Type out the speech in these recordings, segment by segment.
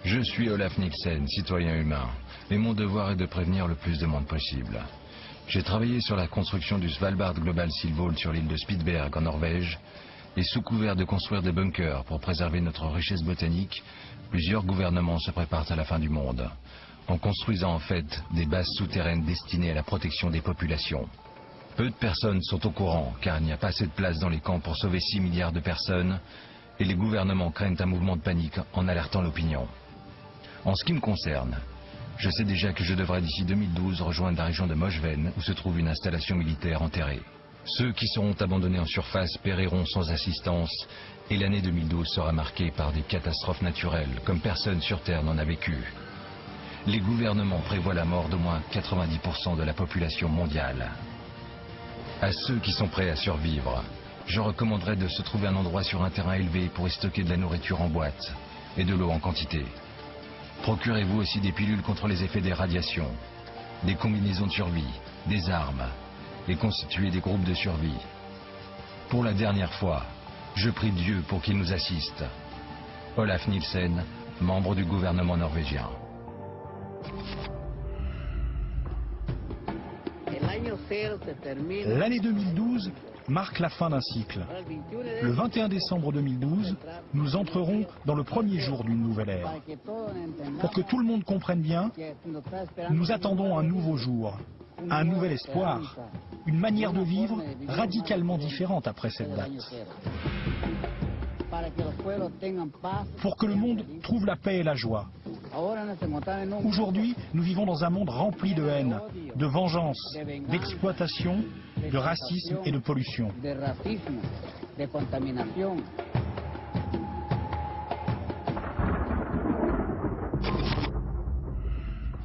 Je suis Olaf Nielsen, citoyen humain, et mon devoir est de prévenir le plus de monde possible. J'ai travaillé sur la construction du Svalbard Global Sealvault sur l'île de Spitsberg en Norvège, et sous couvert de construire des bunkers pour préserver notre richesse botanique, plusieurs gouvernements se préparent à la fin du monde, en construisant en fait des bases souterraines destinées à la protection des populations. Peu de personnes sont au courant, car il n'y a pas assez de place dans les camps pour sauver 6 milliards de personnes, et les gouvernements craignent un mouvement de panique en alertant l'opinion. En ce qui me concerne, je sais déjà que je devrais d'ici 2012 rejoindre la région de Mosjøen où se trouve une installation militaire enterrée. Ceux qui seront abandonnés en surface périront sans assistance et l'année 2012 sera marquée par des catastrophes naturelles comme personne sur Terre n'en a vécu. Les gouvernements prévoient la mort d'au moins 90% de la population mondiale. À ceux qui sont prêts à survivre, je recommanderais de se trouver un endroit sur un terrain élevé pour y stocker de la nourriture en boîte et de l'eau en quantité. Procurez-vous aussi des pilules contre les effets des radiations, des combinaisons de survie, des armes, et constituez des groupes de survie. Pour la dernière fois, je prie Dieu pour qu'il nous assiste. Olaf Nielsen, membre du gouvernement norvégien. L'année 2012 marque la fin d'un cycle. Le 21 décembre 2012, nous entrerons dans le premier jour d'une nouvelle ère. Pour que tout le monde comprenne bien, nous attendons un nouveau jour, un nouvel espoir, une manière de vivre radicalement différente après cette date. Pour que le monde trouve la paix et la joie. Aujourd'hui, nous vivons dans un monde rempli de haine, de vengeance, d'exploitation, de racisme et de pollution.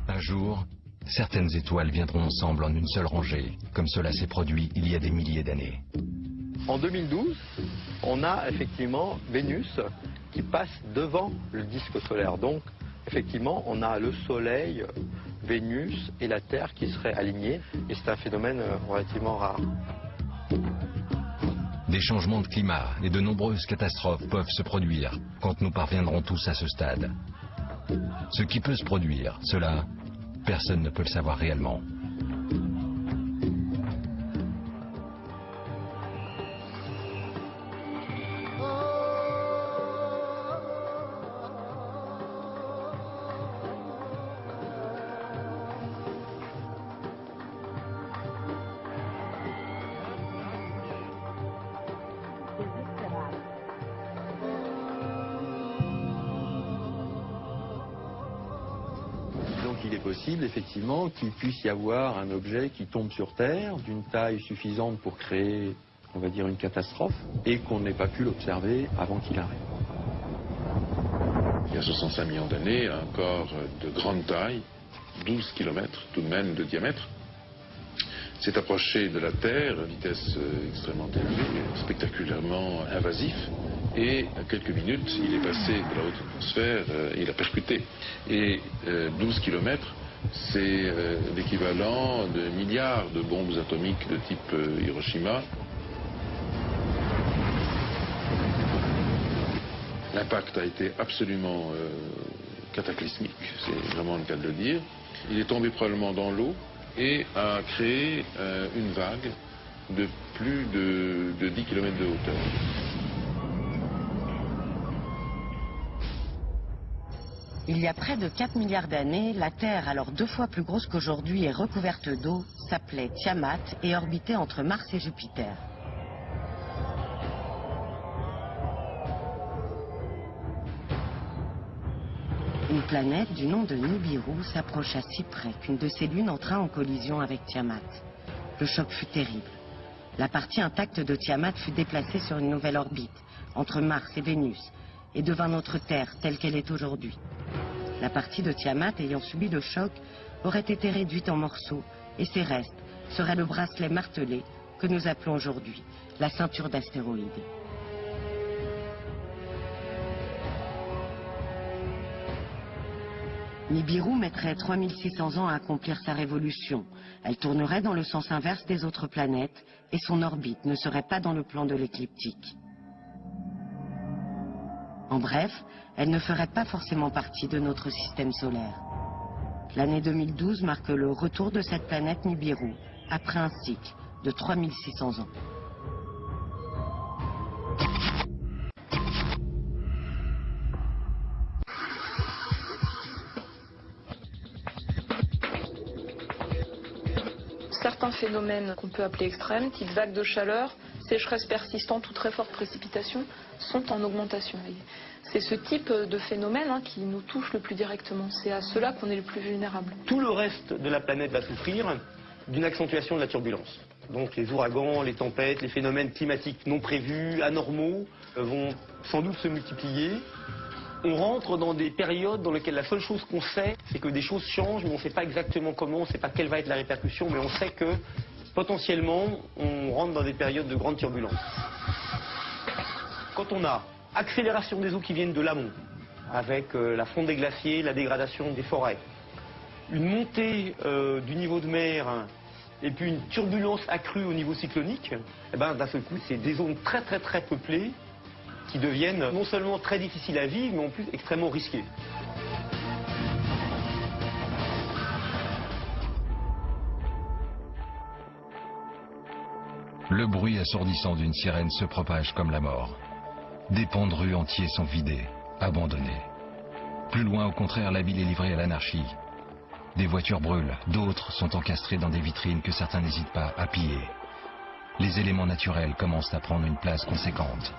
Un jour, certaines étoiles viendront ensemble en une seule rangée, comme cela s'est produit il y a des milliers d'années. En 2012, on a effectivement Vénus qui passe devant le disque solaire. Donc, effectivement, on a le Soleil, Vénus et la Terre qui seraient alignés. Et c'est un phénomène relativement rare. Des changements de climat et de nombreuses catastrophes peuvent se produire quand nous parviendrons tous à ce stade. Ce qui peut se produire, cela, personne ne peut le savoir réellement. Il est possible effectivement qu'il puisse y avoir un objet qui tombe sur Terre d'une taille suffisante pour créer, on va dire, une catastrophe et qu'on n'ait pas pu l'observer avant qu'il arrive. Il y a 65 millions d'années, un corps de grande taille, 12 km tout de même de diamètre, s'est approché de la Terre à vitesse extrêmement élevée, spectaculairement invasif. Et à quelques minutes, il est passé de la haute atmosphère, il a percuté. Et 12 km, c'est l'équivalent de milliards de bombes atomiques de type Hiroshima. L'impact a été absolument cataclysmique, c'est vraiment le cas de le dire. Il est tombé probablement dans l'eau et a créé une vague de plus de 10 km de hauteur. Il y a près de 4 milliards d'années, la Terre, alors 2 fois plus grosse qu'aujourd'hui et recouverte d'eau, s'appelait Tiamat et orbitait entre Mars et Jupiter. Une planète du nom de Nibiru s'approcha si près qu'une de ses lunes entra en collision avec Tiamat. Le choc fut terrible. La partie intacte de Tiamat fut déplacée sur une nouvelle orbite, entre Mars et Vénus, et devint notre Terre telle qu'elle est aujourd'hui. La partie de Tiamat ayant subi le choc aurait été réduite en morceaux et ses restes seraient le bracelet martelé que nous appelons aujourd'hui la ceinture d'astéroïdes. Nibiru mettrait 3600 ans à accomplir sa révolution. Elle tournerait dans le sens inverse des autres planètes et son orbite ne serait pas dans le plan de l'écliptique. En bref, elle ne ferait pas forcément partie de notre système solaire. L'année 2012 marque le retour de cette planète Nibiru, après un cycle de 3600 ans. Certains phénomènes qu'on peut appeler extrêmes, type vagues de chaleur, sécheresse persistante ou très forte précipitation, sont en augmentation. C'est ce type de phénomène qui nous touche le plus directement. C'est à cela qu'on est le plus vulnérable. Tout le reste de la planète va souffrir d'une accentuation de la turbulence. Donc les ouragans, les tempêtes, les phénomènes climatiques non prévus, anormaux, vont sans doute se multiplier. On rentre dans des périodes dans lesquelles la seule chose qu'on sait, c'est que des choses changent, mais on ne sait pas exactement comment, on ne sait pas quelle va être la répercussion, mais on sait que potentiellement, on rentre dans des périodes de grande turbulence. Quand on a accélération des eaux qui viennent de l'amont, avec la fonte des glaciers, la dégradation des forêts, une montée du niveau de mer et puis une turbulence accrue au niveau cyclonique, eh ben, d'un seul coup, c'est des zones très peuplées qui deviennent non seulement très difficiles à vivre, mais en plus extrêmement risquées. Le bruit assourdissant d'une sirène se propage comme la mort. Des pans de rue entiers sont vidés, abandonnés. Plus loin, au contraire, la ville est livrée à l'anarchie. Des voitures brûlent, d'autres sont encastrées dans des vitrines que certains n'hésitent pas à piller. Les éléments naturels commencent à prendre une place conséquente.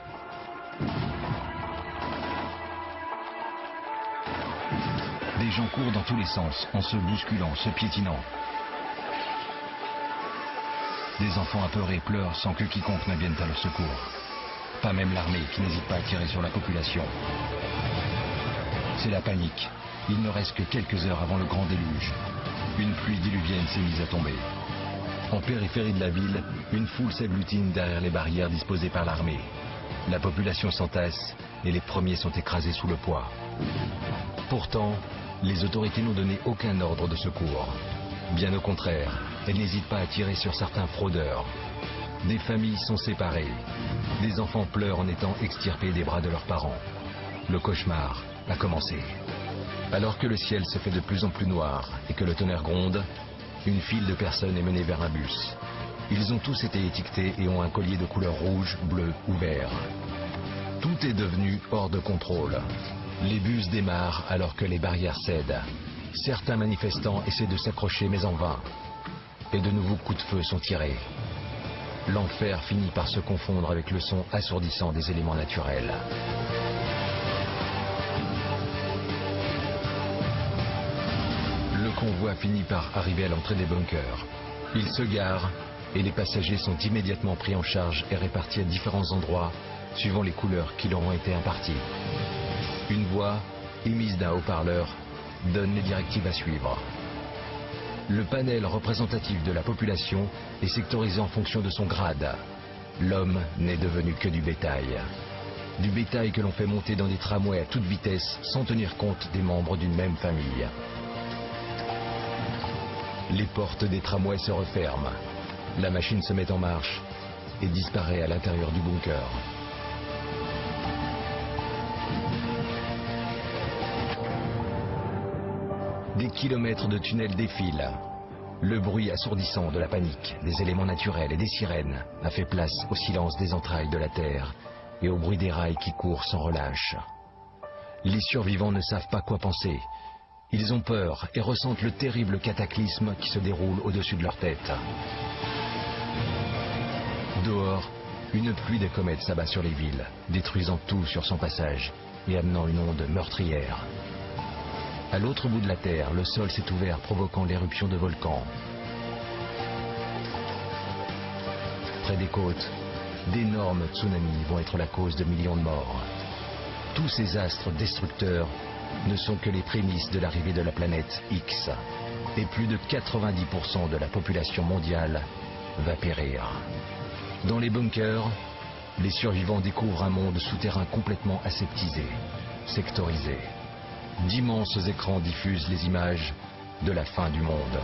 Des gens courent dans tous les sens, en se bousculant, se piétinant. Des enfants apeurés pleurent sans que quiconque ne vienne à leur secours. Pas même l'armée qui n'hésite pas à tirer sur la population. C'est la panique. Il ne reste que quelques heures avant le grand déluge. Une pluie diluvienne s'est mise à tomber. En périphérie de la ville, une foule s'agglutine derrière les barrières disposées par l'armée. La population s'entasse et les premiers sont écrasés sous le poids. Pourtant, les autorités n'ont donné aucun ordre de secours. Bien au contraire, elles n'hésitent pas à tirer sur certains fraudeurs. Des familles sont séparées. Des enfants pleurent en étant extirpés des bras de leurs parents. Le cauchemar a commencé. Alors que le ciel se fait de plus en plus noir et que le tonnerre gronde, une file de personnes est menée vers un bus. Ils ont tous été étiquetés et ont un collier de couleur rouge, bleu ou vert. Tout est devenu hors de contrôle. Les bus démarrent alors que les barrières cèdent. Certains manifestants essaient de s'accrocher mais en vain. Et de nouveaux coups de feu sont tirés. L'enfer finit par se confondre avec le son assourdissant des éléments naturels. Le convoi finit par arriver à l'entrée des bunkers. Il se gare et les passagers sont immédiatement pris en charge et répartis à différents endroits suivant les couleurs qui leur ont été imparties. Une voix, émise d'un haut-parleur, donne les directives à suivre. Le panel représentatif de la population est sectorisé en fonction de son grade. L'homme n'est devenu que du bétail. Du bétail que l'on fait monter dans des tramways à toute vitesse sans tenir compte des membres d'une même famille. Les portes des tramways se referment. La machine se met en marche et disparaît à l'intérieur du bunker. Des kilomètres de tunnels défilent. Le bruit assourdissant de la panique, des éléments naturels et des sirènes a fait place au silence des entrailles de la Terre et au bruit des rails qui courent sans relâche. Les survivants ne savent pas quoi penser. Ils ont peur et ressentent le terrible cataclysme qui se déroule au-dessus de leur tête. Dehors, une pluie de comètes s'abat sur les villes, détruisant tout sur son passage et amenant une onde meurtrière. À l'autre bout de la Terre, le sol s'est ouvert provoquant l'éruption de volcans. Près des côtes, d'énormes tsunamis vont être la cause de millions de morts. Tous ces astres destructeurs ne sont que les prémices de l'arrivée de la planète X. Et plus de 90% de la population mondiale va périr. Dans les bunkers, les survivants découvrent un monde souterrain complètement aseptisé, sectorisé. D'immenses écrans diffusent les images de la fin du monde.